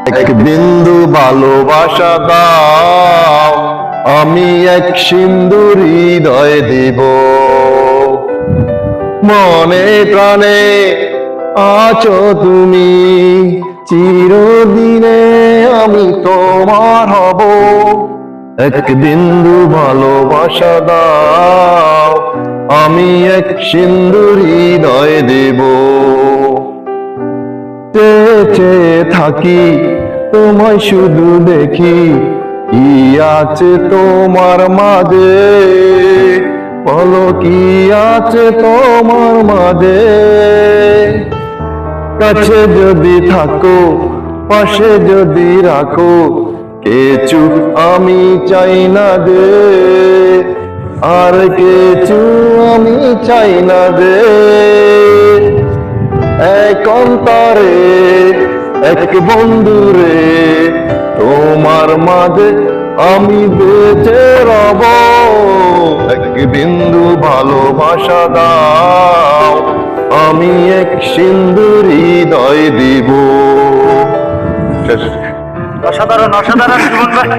এক বিন্দু ভালোবাসা দাও, আমি এক সিন্দুর হৃদয় দিব। মনে প্রাণে আছো তুমি, চিরদিনে আমি তোমার হব। এক বিন্দু ভালোবাসা দাও, আমি এক সিন্দুর হৃদয় দেব। চেয়ে চেয়ে থাকি তোমায় শুধু দেখি, কি আছে তোমার মাঝে, বলো কি আছে তোমার মাঝে। কাছে যদি থাকো, পাশে যদি রাখো, কিছু আমি চাই না দে, আর কিছু আমি চাই না দে। এক অন্তরে এক বন্ধুরে, তোমার মাঝে আমি বেঁচে রব। এক বিন্দু ভালোবাসা দাও, আমি এক সিন্দুর হৃদয় দিব। অসাধারণ অসাধারণ সুমন ভাই।